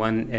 1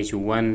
H1